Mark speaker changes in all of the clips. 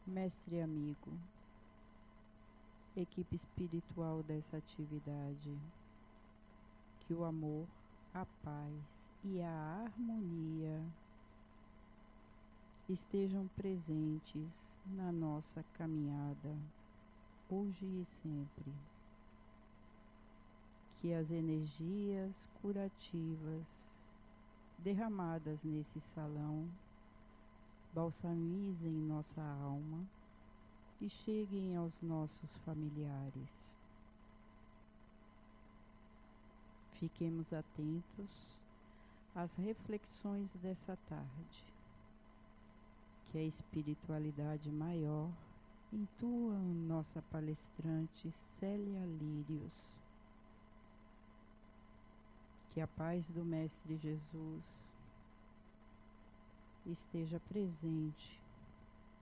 Speaker 1: Mestre amigo, equipe espiritual dessa atividade, que o amor, a paz e a harmonia estejam presentes na nossa caminhada, hoje e sempre. Que as energias curativas derramadas nesse salão balsamizem nossa alma e cheguem aos nossos familiares. Fiquemos atentos às reflexões dessa tarde. Que a espiritualidade maior intua nossa palestrante Célia Lírios. Que a paz do Mestre Jesus esteja presente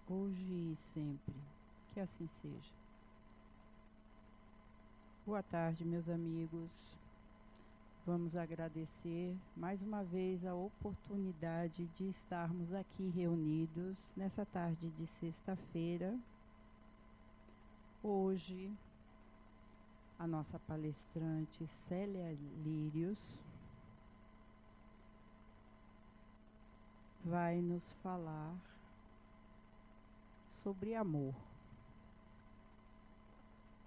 Speaker 1: hoje e sempre. Que assim seja. Boa tarde, meus amigos. Vamos agradecer mais uma vez a oportunidade de estarmos aqui reunidos nessa tarde de sexta-feira. Hoje, a nossa palestrante Célia Lírios vai nos falar sobre amor.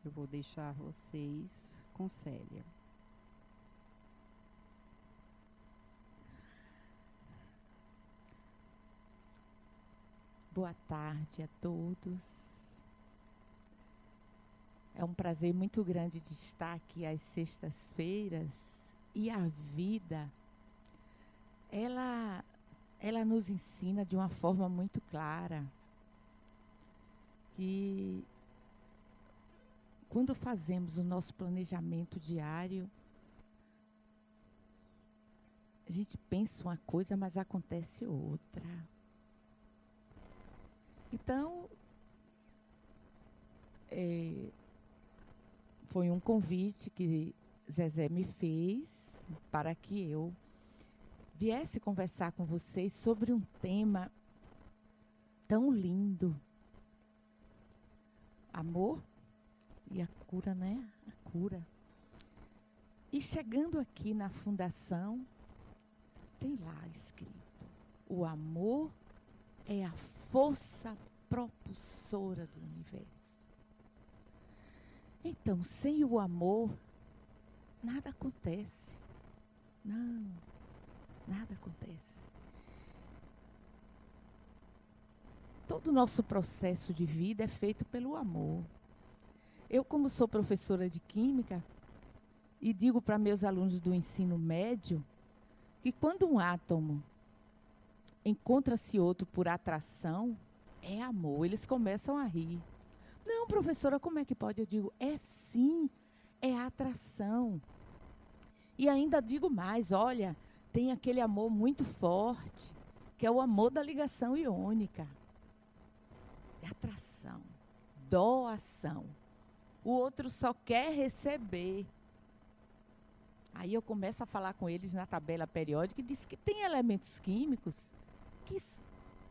Speaker 1: Eu vou deixar vocês com Célia.
Speaker 2: Boa tarde a todos. É um prazer muito grande de estar aqui às sextas-feiras. E a vida, ela nos ensina de uma forma muito clara que quando fazemos o nosso planejamento diário, a gente pensa uma coisa, mas acontece outra. Então, foi um convite que Zezé me fez para que eu viesse conversar com vocês sobre um tema tão lindo. Amor e a cura, né? A cura. E chegando aqui na fundação, tem lá escrito: o amor é a força propulsora do universo. Então, sem o amor, nada acontece. Não, nada acontece. Todo o nosso processo de vida é feito pelo amor. Eu, como sou professora de química, e digo para meus alunos do ensino médio, que quando um átomo encontra-se outro por atração, é amor. Eles começam a rir. Não, professora, como é que pode? Eu digo, é sim, é atração. E ainda digo mais, olha, tem aquele amor muito forte, que é o amor da ligação iônica. De atração, doação. O outro só quer receber. Aí eu começo a falar com eles na tabela periódica e diz que tem elementos químicos que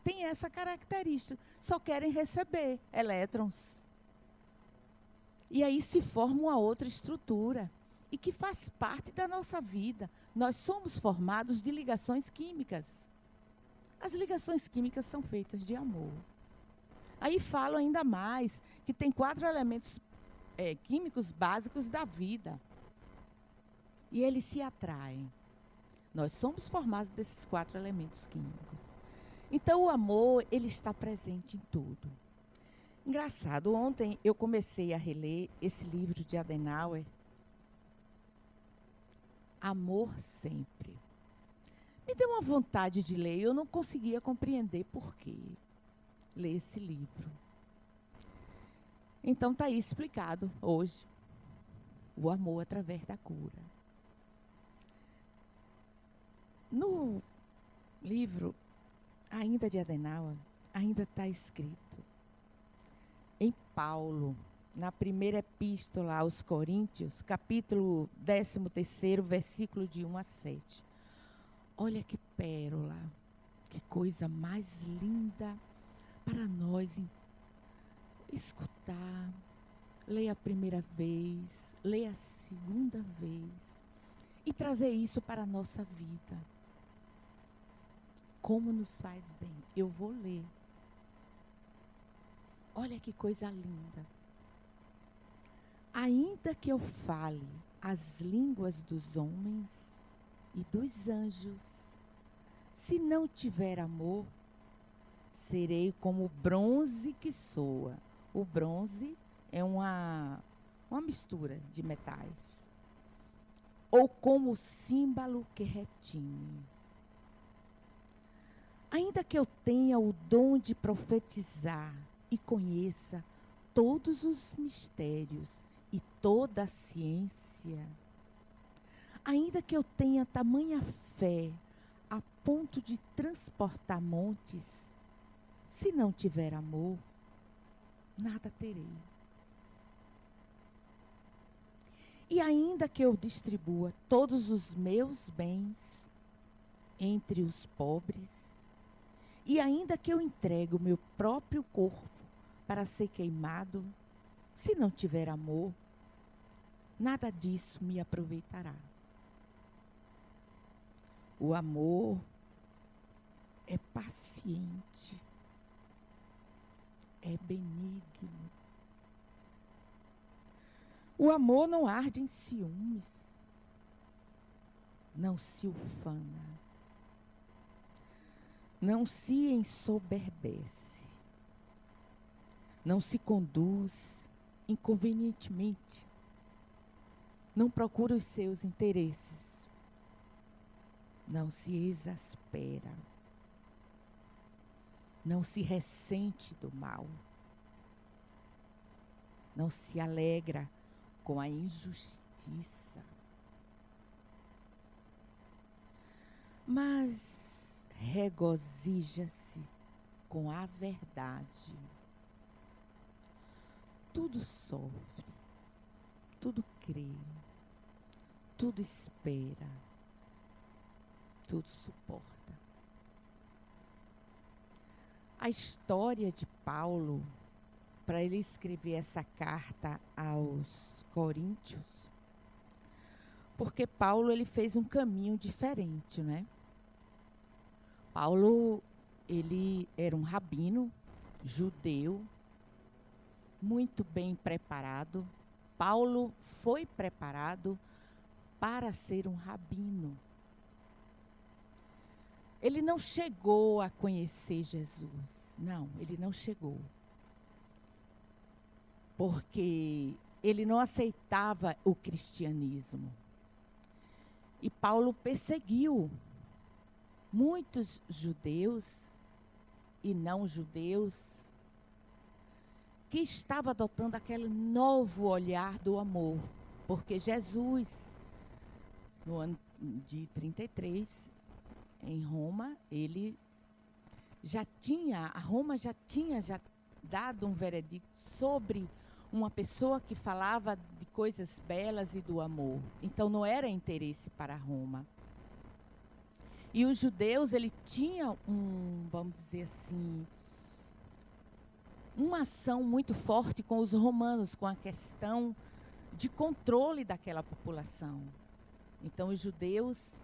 Speaker 2: têm essa característica, só querem receber elétrons. E aí se forma uma outra estrutura, e que faz parte da nossa vida. Nós somos formados de ligações químicas. As ligações químicas são feitas de amor. Aí falo ainda mais que tem 4 elementos químicos básicos da vida. E eles se atraem. Nós somos formados desses 4 elementos químicos. Então, o amor, ele está presente em tudo. Engraçado, ontem eu comecei a reler esse livro de Adenauer, Amor Sempre. Me deu uma vontade de ler, eu não conseguia compreender por quê ler esse livro. Então, está aí explicado hoje. O amor através da cura. No livro, ainda de Adenauer, ainda está escrito em Paulo, na primeira epístola aos Coríntios, capítulo 13º, versículo de 1 a 7. Olha que pérola, que coisa mais linda para nós escutar, ler a primeira vez, ler a segunda vez e trazer isso para a nossa vida. Como nos faz bem. Eu vou ler. Olha que coisa linda. Ainda que eu fale as línguas dos homens e dos anjos, se não tiver amor, serei como o bronze que soa. O bronze é uma mistura de metais. Ou como o símbolo que retine. Ainda que eu tenha o dom de profetizar e conheça todos os mistérios e toda a ciência, ainda que eu tenha tamanha fé a ponto de transportar montes, se não tiver amor, nada terei. E ainda que eu distribua todos os meus bens entre os pobres, e ainda que eu entregue o meu próprio corpo para ser queimado, se não tiver amor, nada disso me aproveitará. O amor é paciente, é benigno. O amor não arde em ciúmes, não se ufana, não se ensoberbece, não se conduz inconvenientemente, não procura os seus interesses, não se exaspera, não se ressente do mal, não se alegra com a injustiça, mas regozija-se com a verdade. Tudo sofre, tudo crê, tudo espera, tudo suporta. A história de Paulo, para ele escrever essa carta aos Coríntios, porque Paulo ele fez um caminho diferente, né? Paulo, ele era um rabino judeu, muito bem preparado. Paulo foi preparado para ser um rabino. Ele não chegou a conhecer Jesus. Não, ele não chegou. Porque ele não aceitava o cristianismo. E Paulo perseguiu muitos judeus e não judeus que estavam adotando aquele novo olhar do amor. Porque Jesus, no ano de 33, em Roma, Roma já tinha dado um veredicto sobre uma pessoa que falava de coisas belas e do amor. Então não era interesse para Roma. E os judeus, ele tinha vamos dizer assim, uma ação muito forte com os romanos, com a questão de controle daquela população. Então os judeus,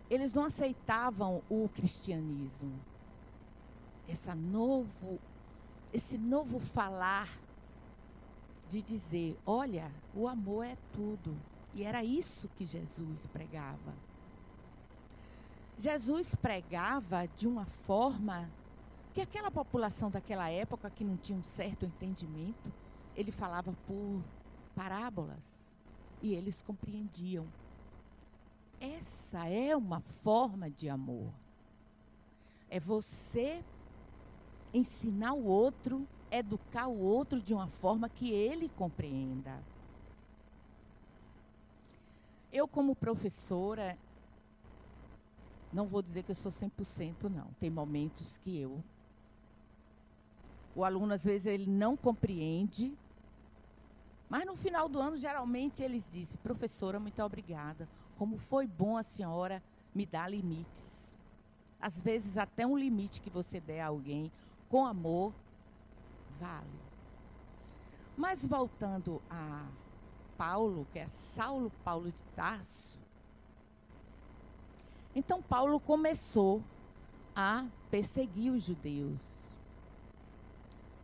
Speaker 2: eles não aceitavam o cristianismo. Esse novo falar de dizer, olha, o amor é tudo. E era isso que Jesus pregava. Jesus pregava de uma forma que aquela população daquela época, que não tinha um certo entendimento, ele falava por parábolas e eles compreendiam. Essa é uma forma de amor. É você ensinar o outro, educar o outro de uma forma que ele compreenda. Eu, como professora, não vou dizer que eu sou 100%, não. Tem momentos que o aluno, às vezes, ele não compreende, mas no final do ano, geralmente, eles dizem, professora, muito obrigada. Como foi bom a senhora me dar limites. Às vezes, até um limite que você der a alguém com amor, vale. Mas voltando a Paulo, que é Saulo Paulo de Tarso, então Paulo começou a perseguir os judeus,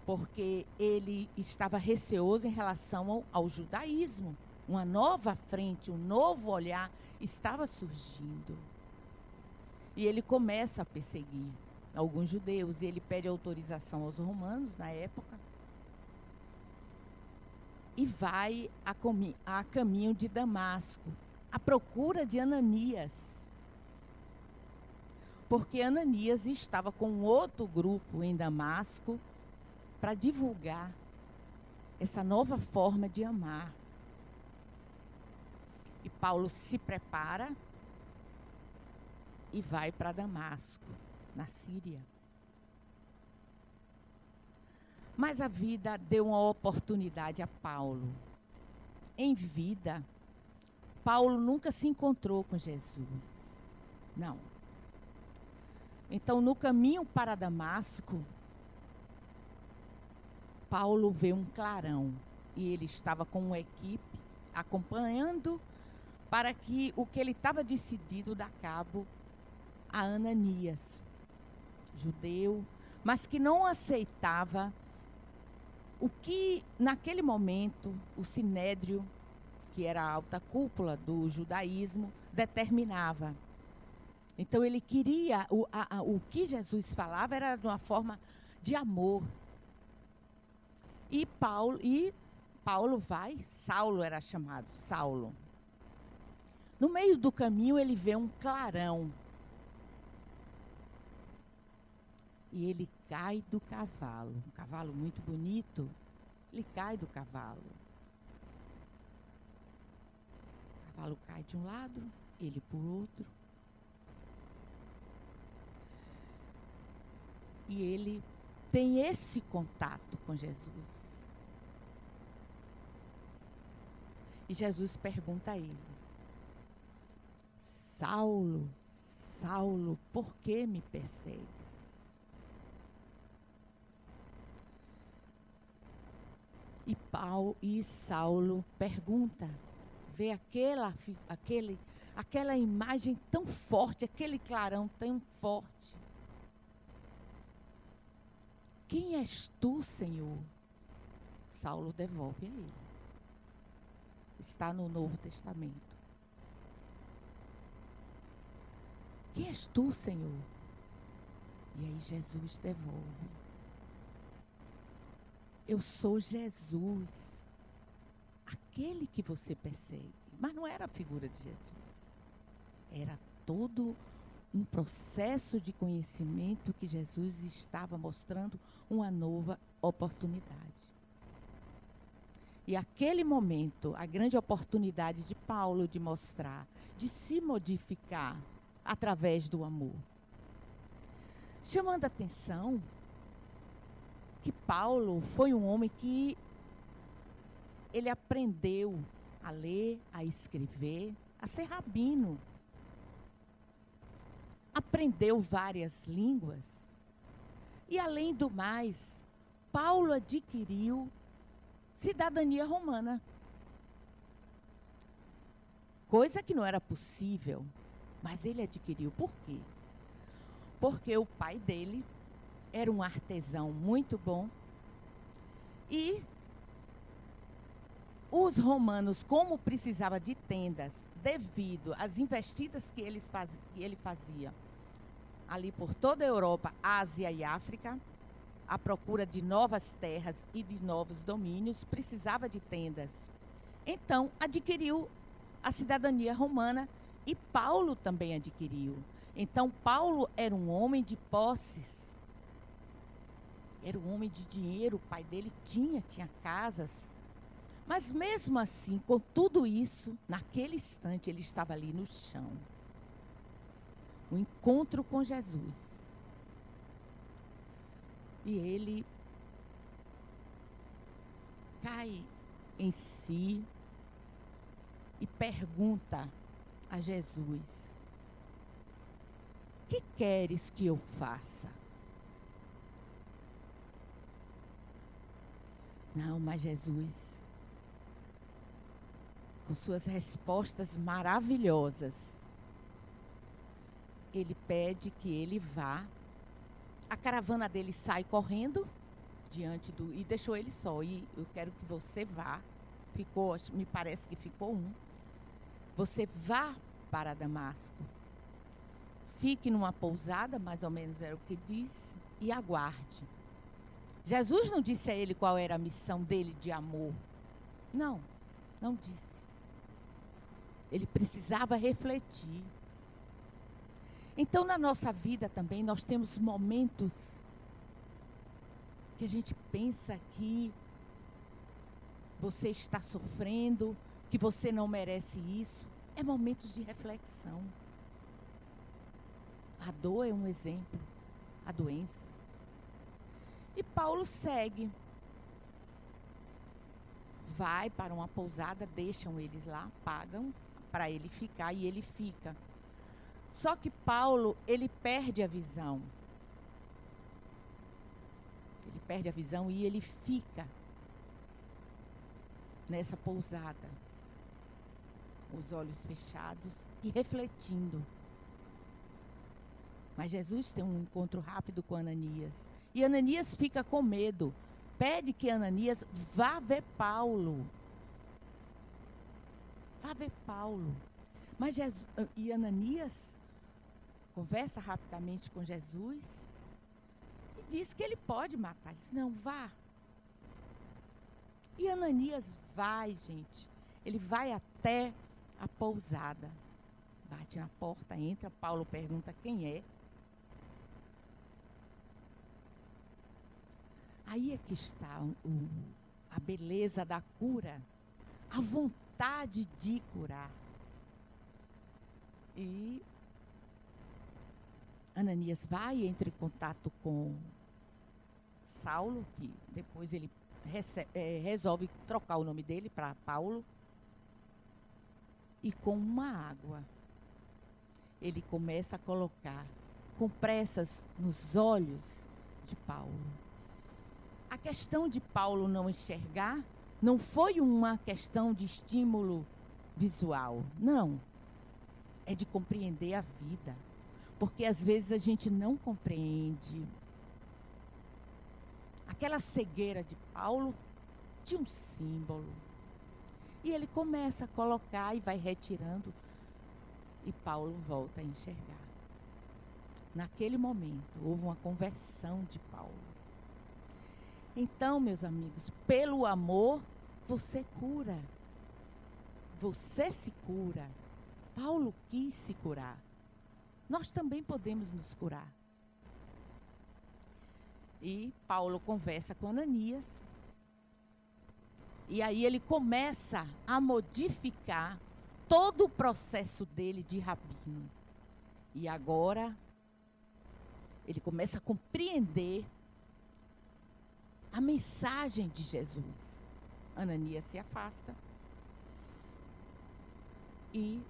Speaker 2: porque ele estava receoso em relação ao judaísmo. Uma nova frente, um novo olhar estava surgindo. E ele começa a perseguir alguns judeus, e ele pede autorização aos romanos, na época, e vai a caminho de Damasco, à procura de Ananias. Porque Ananias estava com outro grupo em Damasco para divulgar essa nova forma de amar. E Paulo se prepara e vai para Damasco, na Síria. Mas a vida deu uma oportunidade a Paulo. Em vida, Paulo nunca se encontrou com Jesus. Não. Então, no caminho para Damasco, Paulo vê um clarão. E ele estava com uma equipe acompanhando para que o que ele estava decidido dar cabo a Ananias, judeu, mas que não aceitava o que, naquele momento, o Sinédrio, que era a alta cúpula do judaísmo, determinava. Então, ele queria, o que Jesus falava era de uma forma de amor. E Paulo vai, Saulo era chamado, Saulo. No meio do caminho, ele vê um clarão. E ele cai do cavalo, um cavalo muito bonito, ele cai do cavalo. O cavalo cai de um lado, ele por outro. E ele tem esse contato com Jesus. E Jesus pergunta a ele: Saulo, Saulo, por que me persegues? E Saulo pergunta, vê aquela imagem tão forte, aquele clarão tão forte. Quem és tu, Senhor? Saulo devolve a ele. Está no Novo Testamento. Quem és tu, Senhor? E aí Jesus devolve. Eu sou Jesus, aquele que você persegue. Mas não era a figura de Jesus. Era todo um processo de conhecimento que Jesus estava mostrando uma nova oportunidade. E aquele momento, a grande oportunidade de Paulo de mostrar, de se modificar através do amor. Chamando a atenção que Paulo foi um homem que ele aprendeu a ler, a escrever, a ser rabino. Aprendeu várias línguas. E, além do mais, Paulo adquiriu cidadania romana. Coisa que não era possível, mas ele adquiriu. Por quê? Porque o pai dele era um artesão muito bom. E os romanos, como precisava de tendas, devido às investidas que ele fazia ali por toda a Europa, Ásia e África, à procura de novas terras e de novos domínios, precisava de tendas. Então, adquiriu a cidadania romana e Paulo também adquiriu. Então, Paulo era um homem de posses. Era um homem de dinheiro, o pai dele tinha casas. Mas mesmo assim, com tudo isso, naquele instante ele estava ali no chão. O encontro com Jesus. E ele cai em si e pergunta a Jesus: que queres que eu faça? Não, mas Jesus, com suas respostas maravilhosas, ele pede que ele vá. A caravana dele sai correndo e deixou ele só. E eu quero que você vá. Me parece que ficou um. Você vá para Damasco. Fique numa pousada, mais ou menos era o que disse, e aguarde. Jesus não disse a ele qual era a missão dele de amor. Não disse. Ele precisava refletir. Então, na nossa vida também, nós temos momentos que a gente pensa que você está sofrendo, que você não merece isso. É momentos de reflexão. A dor é um exemplo, a doença. E Paulo segue. Vai para uma pousada, deixam eles lá, pagam para ele ficar e ele fica. Só que Paulo, ele perde a visão. Ele perde a visão e ele fica nessa pousada, os olhos fechados e refletindo. Mas Jesus tem um encontro rápido com Ananias. E Ananias fica com medo. Pede que Ananias vá ver Paulo. Vá ver Paulo. Mas Ananias conversa rapidamente com Jesus e diz que ele pode matar. Ele diz, não, vá. E Ananias vai, gente. Ele vai até a pousada. Bate na porta, entra. Paulo pergunta quem é. Aí é que está a beleza da cura, a vontade de curar. E Ananias vai e entra em contato com Saulo, que depois ele resolve trocar o nome dele para Paulo. E com uma água, ele começa a colocar compressas nos olhos de Paulo. A questão de Paulo não enxergar não foi uma questão de estímulo visual, não. É de compreender a vida. Porque às vezes a gente não compreende. Aquela cegueira de Paulo tinha um símbolo. E ele começa a colocar e vai retirando. E Paulo volta a enxergar. Naquele momento, houve uma conversão de Paulo. Então, meus amigos, pelo amor, você cura. Você se cura. Paulo quis se curar. Nós também podemos nos curar. E Paulo conversa com Ananias. E aí ele começa a modificar todo o processo dele de rabino. E agora ele começa a compreender a mensagem de Jesus. Ananias se afasta. E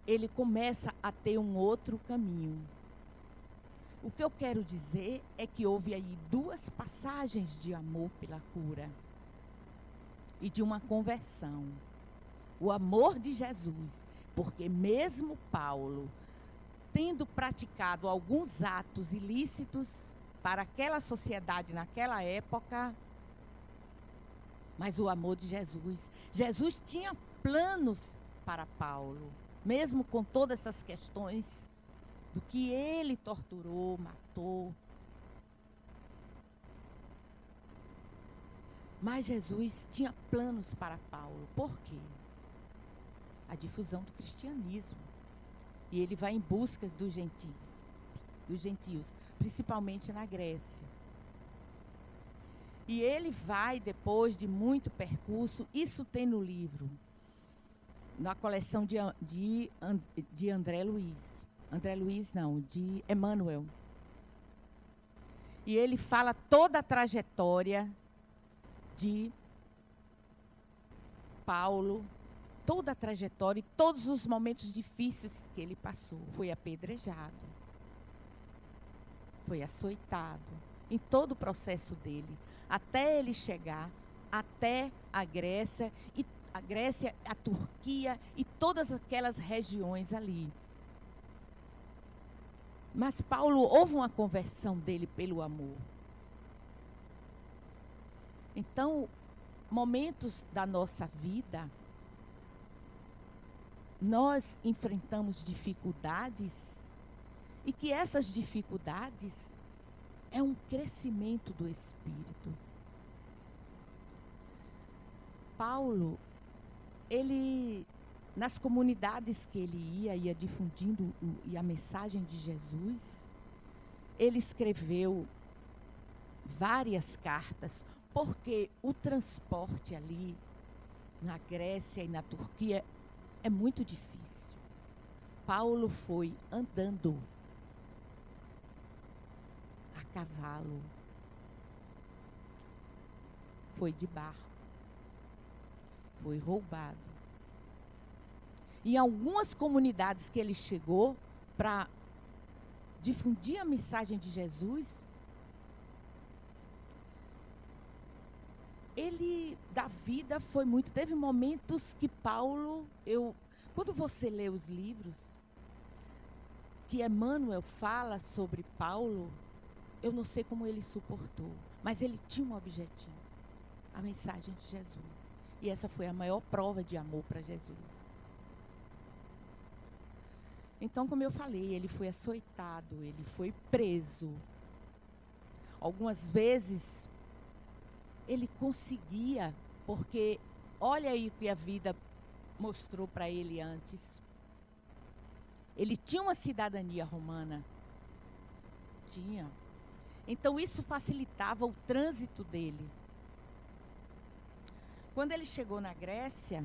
Speaker 2: ele começa a ter um outro caminho. O que eu quero dizer é que houve aí duas passagens de amor pela cura e de uma conversão. O amor de Jesus, porque mesmo Paulo, tendo praticado alguns atos ilícitos para aquela sociedade naquela época, mas o amor de Jesus. Jesus tinha planos para Paulo, mesmo com todas essas questões do que ele torturou, matou. Mas Jesus tinha planos para Paulo. Por quê? A difusão do cristianismo. E ele vai em busca dos gentios, principalmente na Grécia. E ele vai, depois de muito percurso, isso tem no livro, na coleção de André Luiz. André Luiz não, de Emmanuel. E ele fala toda a trajetória de Paulo, toda a trajetória e todos os momentos difíceis que ele passou. Foi apedrejado, foi açoitado, em todo o processo dele, até ele chegar até a Grécia, a Turquia e todas aquelas regiões ali. Mas Paulo, houve uma conversão dele pelo amor. Então, momentos da nossa vida, nós enfrentamos dificuldades e que essas dificuldades é um crescimento do Espírito. Paulo, ele, nas comunidades que ele ia difundindo a mensagem de Jesus, ele escreveu várias cartas, porque o transporte ali, na Grécia e na Turquia, é muito difícil. Paulo foi andando a cavalo, foi de barco, foi roubado. Em algumas comunidades que ele chegou para difundir a mensagem de Jesus, ele, da vida, foi muito. Teve momentos que Paulo, quando você lê os livros, que Emmanuel fala sobre Paulo, eu não sei como ele suportou, mas ele tinha um objetivo, a mensagem de Jesus. E essa foi a maior prova de amor para Jesus. Então, como eu falei, ele foi açoitado, ele foi preso. Algumas vezes, ele conseguia, porque olha aí o que a vida mostrou para ele antes. Ele tinha uma cidadania romana. Tinha. Então, isso facilitava o trânsito dele. Quando ele chegou na Grécia,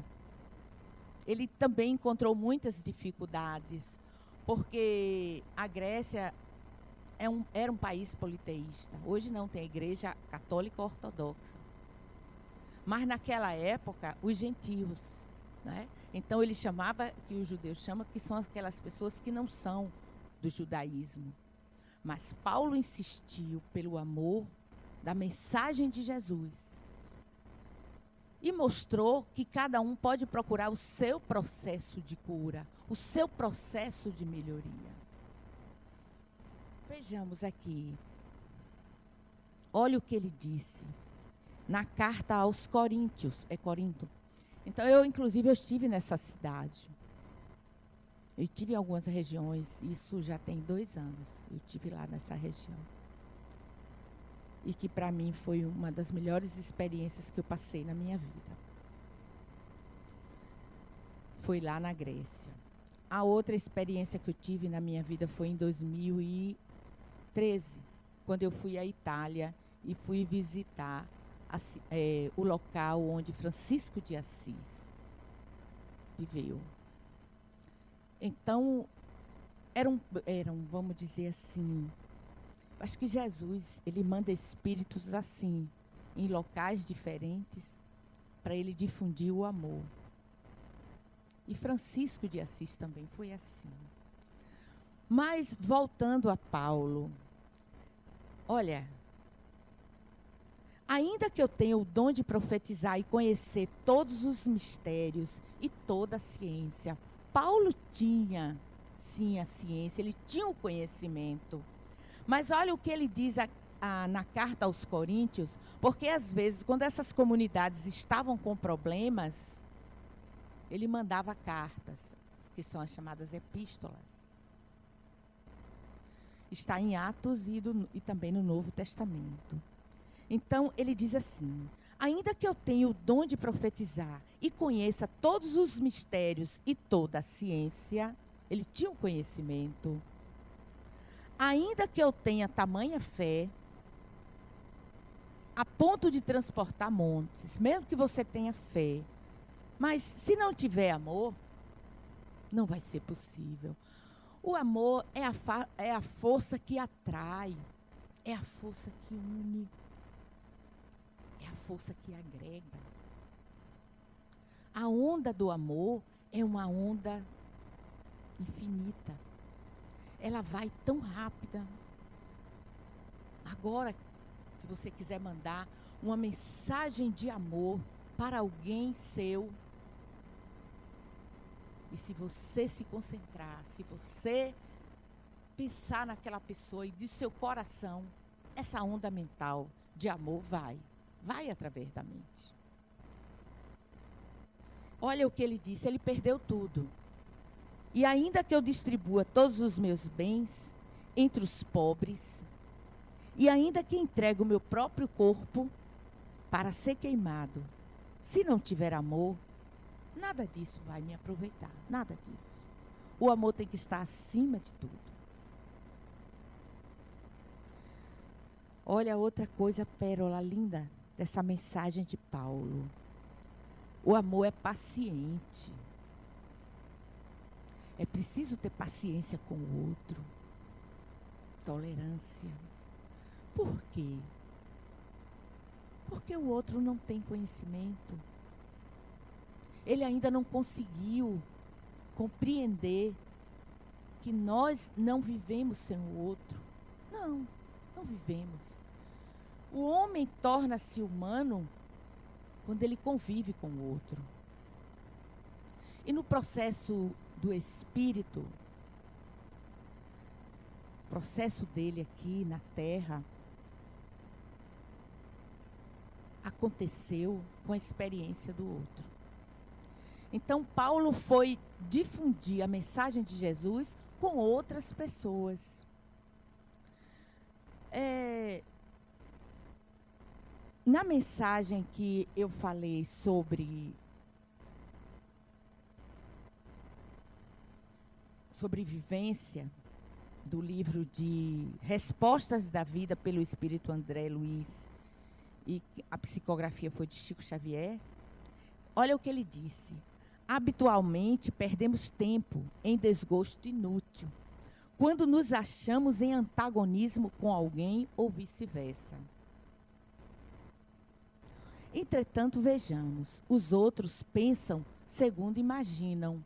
Speaker 2: ele também encontrou muitas dificuldades, porque a Grécia era um país politeísta. Hoje não, tem a igreja católica ortodoxa. Mas naquela época, os gentios, né? Então ele chamava, que os judeus chamam, que são aquelas pessoas que não são do judaísmo. Mas Paulo insistiu pelo amor da mensagem de Jesus. E mostrou que cada um pode procurar o seu processo de cura, o seu processo de melhoria. Vejamos aqui. Olha o que ele disse na carta aos Coríntios. É Corinto. Então, inclusive, eu estive nessa cidade. Eu estive em algumas regiões, isso já tem 2 anos. Eu estive lá nessa região. E que para mim foi uma das melhores experiências que eu passei na minha vida. Foi lá na Grécia. A outra experiência que eu tive na minha vida foi em 2013, quando eu fui à Itália e fui visitar o local onde Francisco de Assis viveu. Então, eram, vamos dizer assim, acho que Jesus, ele manda espíritos assim, em locais diferentes, para ele difundir o amor. E Francisco de Assis também foi assim. Mas, voltando a Paulo, olha, ainda que eu tenha o dom de profetizar e conhecer todos os mistérios e toda a ciência, Paulo tinha, sim, a ciência, ele tinha o conhecimento. Mas olha o que ele diz na carta aos Coríntios, porque às vezes, quando essas comunidades estavam com problemas, ele mandava cartas, que são as chamadas epístolas. Está em Atos e também no Novo Testamento. Então, ele diz assim: ainda que eu tenha o dom de profetizar e conheça todos os mistérios e toda a ciência, ele tinha um conhecimento. Ainda que eu tenha tamanha fé, a ponto de transportar montes, mesmo que você tenha fé, mas se não tiver amor, não vai ser possível. O amor é a força que atrai, é a força que une, é a força que agrega. A onda do amor é uma onda infinita. Ela vai tão rápida. Agora, se você quiser mandar uma mensagem de amor para alguém seu, e se você se concentrar, se você pensar naquela pessoa e de seu coração, essa onda mental de amor vai através da mente. Olha o que ele disse, ele perdeu tudo. E ainda que eu distribua todos os meus bens entre os pobres, e ainda que entregue o meu próprio corpo para ser queimado, se não tiver amor, nada disso vai me aproveitar, nada disso. O amor tem que estar acima de tudo. Olha outra coisa, pérola linda dessa mensagem de Paulo. O amor é paciente. É preciso ter paciência com o outro. Tolerância. Por quê? Porque o outro não tem conhecimento. Ele ainda não conseguiu compreender que nós não vivemos sem o outro. Não vivemos. O homem torna-se humano quando ele convive com o outro. E no processo do espírito, o processo dele aqui na Terra, aconteceu com a experiência do outro. Então, Paulo foi difundir a mensagem de Jesus com outras pessoas. Na mensagem que eu falei sobre sobrevivência, do livro de Respostas da Vida pelo Espírito André Luiz, e a psicografia foi de Chico Xavier, olha o que ele disse. Habitualmente perdemos tempo em desgosto inútil, quando nos achamos em antagonismo com alguém ou vice-versa. Entretanto, vejamos, os outros pensam segundo imaginam.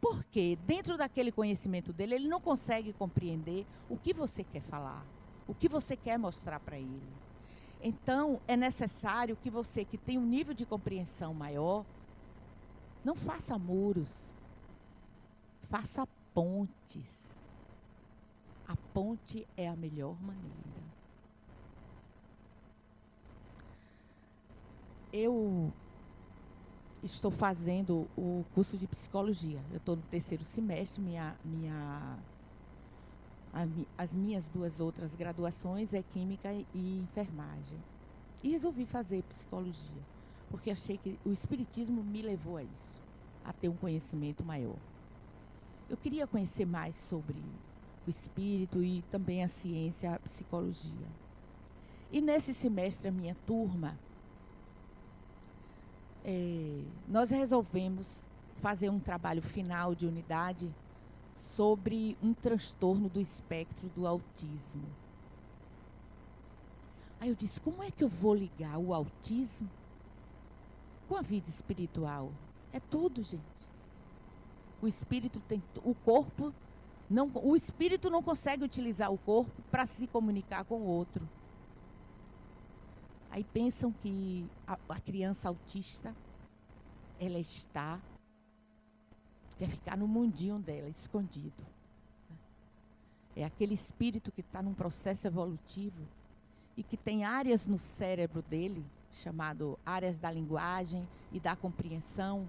Speaker 2: Porque dentro daquele conhecimento dele, ele não consegue compreender o que você quer falar, o que você quer mostrar para ele. Então, é necessário que você, que tem um nível de compreensão maior, não faça muros, faça pontes. A ponte é a melhor maneira. Eu estou fazendo o curso de psicologia. Eu estou no 3º semestre. As minhas 2 outras graduações é Química e Enfermagem. E resolvi fazer psicologia, porque achei que o Espiritismo me levou a isso, a ter um conhecimento maior. Eu queria conhecer mais sobre o espírito e também a ciência, a psicologia. E nesse semestre, a minha turma, nós resolvemos fazer um trabalho final de unidade sobre um transtorno do espectro do autismo. Aí eu disse, como é que eu vou ligar o autismo com a vida espiritual? É tudo, gente. O espírito tem, o corpo, não, o espírito não consegue utilizar o corpo para se comunicar com o outro. Aí pensam que a criança autista, ela quer ficar no mundinho dela, escondido. É aquele espírito que está num processo evolutivo e que tem áreas no cérebro dele, chamado áreas da linguagem e da compreensão,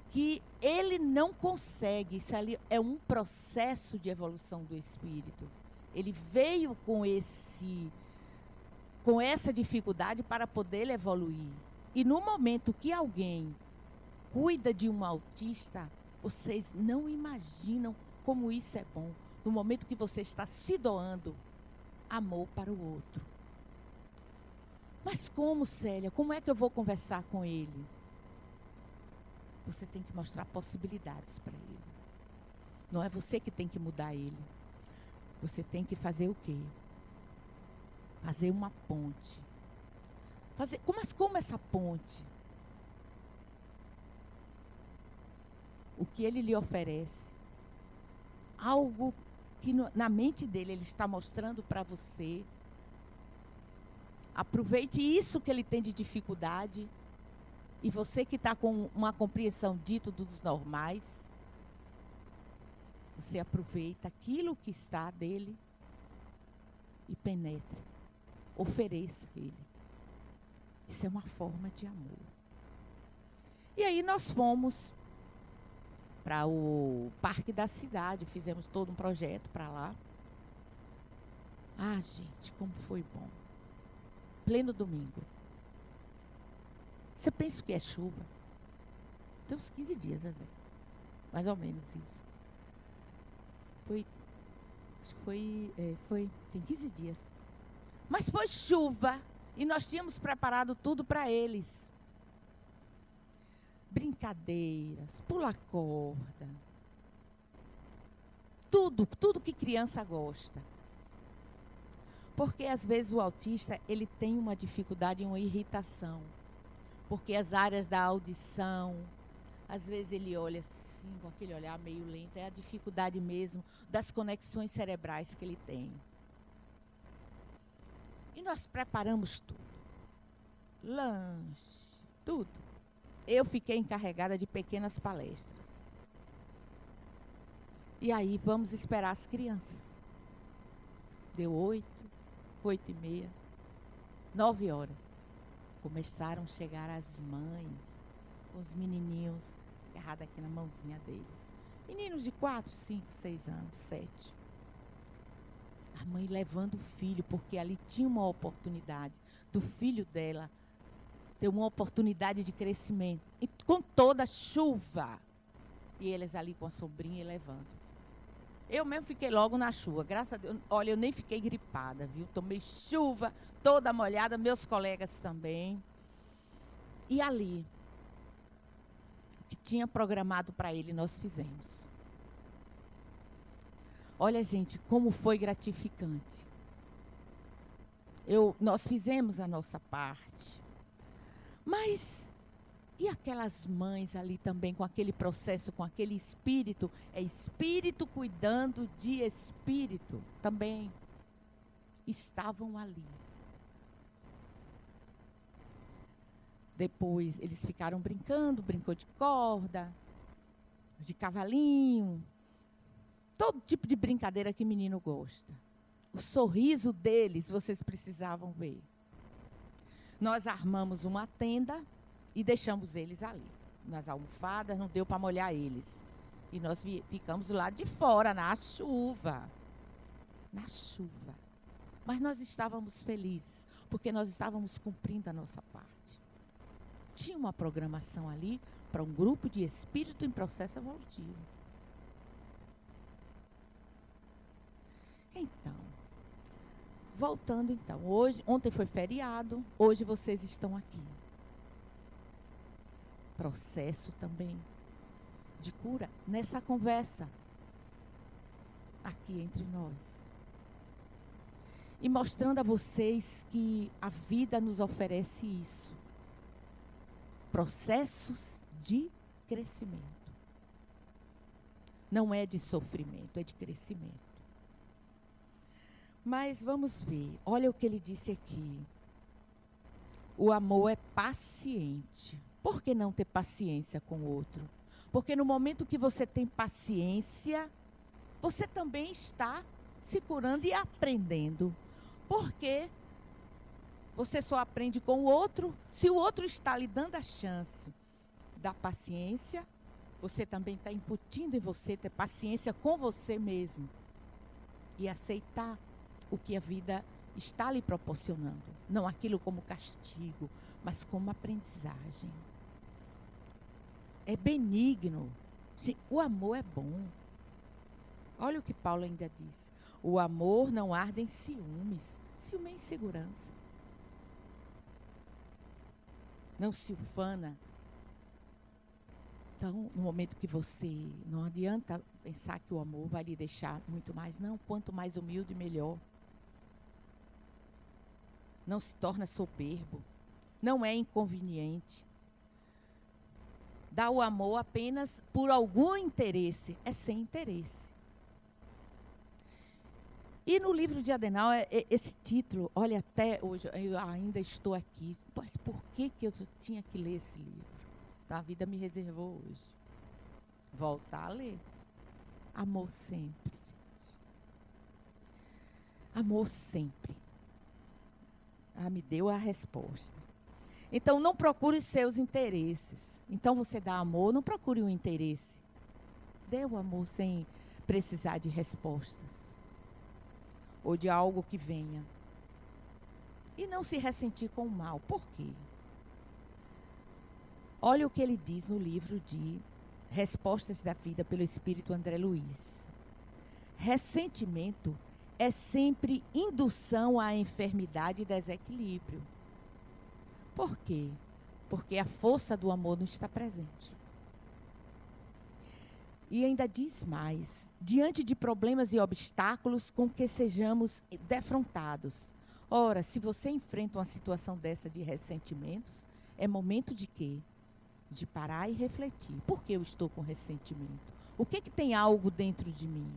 Speaker 2: que ele não consegue. Isso ali é um processo de evolução do espírito. Ele veio com essa dificuldade para poder evoluir. E no momento que alguém cuida de um autista, vocês não imaginam como isso é bom. No momento que você está se doando amor para o outro. Mas como, Célia? Como é que eu vou conversar com ele? Você tem que mostrar possibilidades para ele. Não é você que tem que mudar ele. Você tem que fazer o quê? Fazer uma ponte. Mas como essa ponte? O que ele lhe oferece? Algo que na mente dele ele está mostrando para você Aproveite isso que ele tem de dificuldade. E você que está com uma compreensão dito dos normais, você aproveita aquilo que está dele e penetre. Ofereça a ele. Isso é uma forma de amor. E aí nós fomos para o parque da cidade, fizemos todo um projeto para lá. Ah, gente, como foi bom. Pleno domingo. Você pensa que é chuva? Tem uns 15 dias, Zezé. Mais ou menos isso. Acho que tem 15 dias. Mas foi chuva e nós tínhamos preparado tudo para eles. Brincadeiras, pular corda. Tudo que criança gosta. Porque às vezes o autista, ele tem uma dificuldade, uma irritação. Porque as áreas da audição, às vezes ele olha assim, com aquele olhar meio lento, é a dificuldade mesmo das conexões cerebrais que ele tem. E nós preparamos tudo. Lanche, tudo. Eu fiquei encarregada de pequenas palestras. E aí vamos esperar as crianças. Deu 8h30, 9h. Começaram a chegar as mães, com os menininhos agarrados aqui na mãozinha deles. Meninos de 4, 5, 6 anos, 7. A mãe levando o filho, porque ali tinha uma oportunidade do filho dela ter uma oportunidade de crescimento. E com toda a chuva. E eles ali com a sobrinha levando. Eu mesmo fiquei logo na chuva, graças a Deus. Olha, eu nem fiquei gripada, viu? Tomei chuva, toda molhada, meus colegas também. E ali, o que tinha programado para ele, nós fizemos. Olha, gente, como foi gratificante. Nós fizemos a nossa parte. Mas, e aquelas mães ali também, com aquele processo, com aquele espírito? É espírito cuidando de espírito. Também estavam ali. Depois, eles ficaram brincou de corda, de cavalinho. Todo tipo de brincadeira que menino gosta. O sorriso deles, vocês precisavam ver. Nós armamos uma tenda e deixamos eles ali. Nas almofadas, não deu para molhar eles. E nós ficamos do lado de fora, na chuva. Na chuva. Mas nós estávamos felizes, porque nós estávamos cumprindo a nossa parte. Tinha uma programação ali para um grupo de espírito em processo evolutivo. Então, voltando então, ontem foi feriado, hoje vocês estão aqui. Processo também de cura nessa conversa aqui entre nós. E mostrando a vocês que a vida nos oferece isso. Processos de crescimento. Não é de sofrimento, é de crescimento. Mas vamos ver, olha o que ele disse aqui. O amor é paciente. Por que não ter paciência com o outro? Porque no momento que você tem paciência, você também está se curando e aprendendo. Porque você só aprende com o outro se o outro está lhe dando a chance da paciência. Você também está incutindo em você ter paciência com você mesmo e aceitar o que a vida está lhe proporcionando. Não aquilo como castigo, mas como aprendizagem. É benigno. Sim, o amor é bom. Olha o que Paulo ainda diz. O amor não arde em ciúmes. Ciúme é insegurança. Não se ufana. Então, no momento que você... Não adianta pensar que o amor vai lhe deixar muito mais. Não, quanto mais humilde, melhor. Não se torna soberbo. Não é inconveniente. Dá o amor apenas por algum interesse. É sem interesse. E no livro de Adenauer, esse título, olha, até hoje, eu ainda estou aqui. Mas por que eu tinha que ler esse livro? Então, a vida me reservou hoje. Voltar a ler. Amor sempre, gente. Amor sempre. Me deu a resposta. Então, não procure os seus interesses. Então, você dá amor, não procure um interesse. Dê o amor sem precisar de respostas. Ou de algo que venha. E não se ressentir com o mal. Por quê? Olha o que ele diz no livro de Respostas da Vida pelo Espírito André Luiz. Ressentimento é sempre indução à enfermidade e desequilíbrio. Por quê? Porque a força do amor não está presente. E ainda diz mais, diante de problemas e obstáculos com que sejamos defrontados. Ora, se você enfrenta uma situação dessa de ressentimentos, é momento de quê? De parar e refletir. Por que eu estou com ressentimento? O que tem algo dentro de mim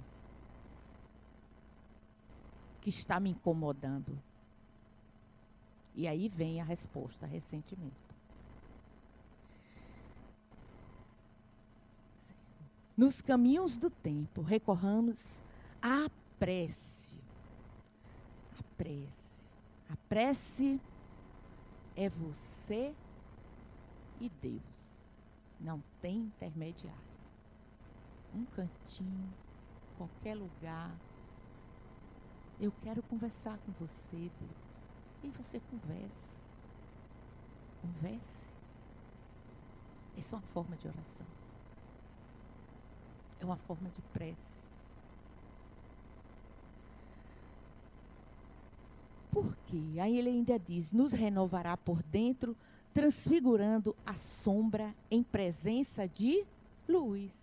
Speaker 2: que está me incomodando? E aí vem a resposta, ressentimento. Nos caminhos do tempo, recorramos à prece. A prece. A prece é você e Deus. Não tem intermediário. Um cantinho, qualquer lugar. Eu quero conversar com você, Deus. E você conversa. Converse. Essa é uma forma de oração. É uma forma de prece. Por quê? Aí ele ainda diz, nos renovará por dentro, transfigurando a sombra em presença de luz.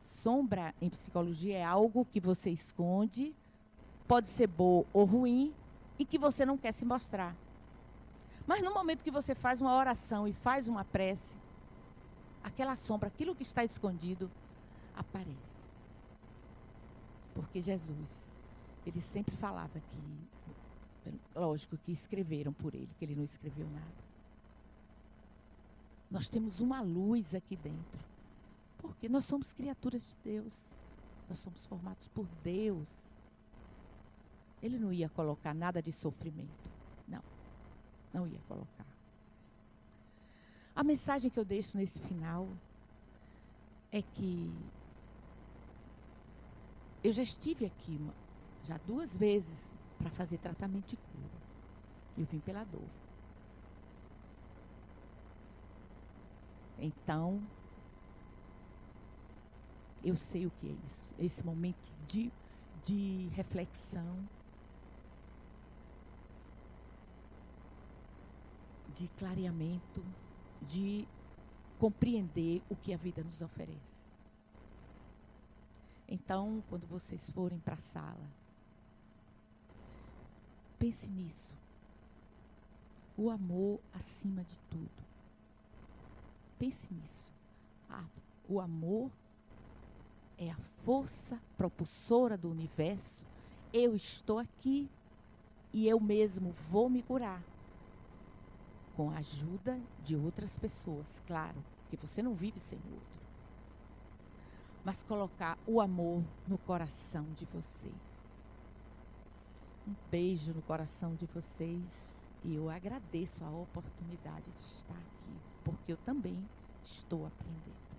Speaker 2: Sombra, em psicologia, é algo que você esconde, pode ser bom ou ruim, e que você não quer se mostrar. Mas no momento que você faz uma oração e faz uma prece, aquela sombra, aquilo que está escondido, aparece. Porque Jesus, ele sempre falava que, lógico que escreveram por ele, que ele não escreveu nada. Nós temos uma luz aqui dentro. Porque nós somos criaturas de Deus. Nós somos formados por Deus. Ele não ia colocar nada de sofrimento. Não. Não ia colocar. A mensagem que eu deixo nesse final é que eu já estive aqui já 2 vezes para fazer tratamento de cura. Eu vim pela dor. Então, eu sei o que é isso. Esse momento de reflexão, de clareamento, de compreender o que a vida nos oferece. Então, quando vocês forem para a sala, pense nisso. O amor acima de tudo. Pense nisso. O amor é a força propulsora do universo. Eu estou aqui e eu mesmo vou me curar. Com a ajuda de outras pessoas, claro, que você não vive sem o outro. Mas colocar o amor no coração de vocês. Um beijo no coração de vocês. E eu agradeço a oportunidade de estar aqui, porque eu também estou aprendendo.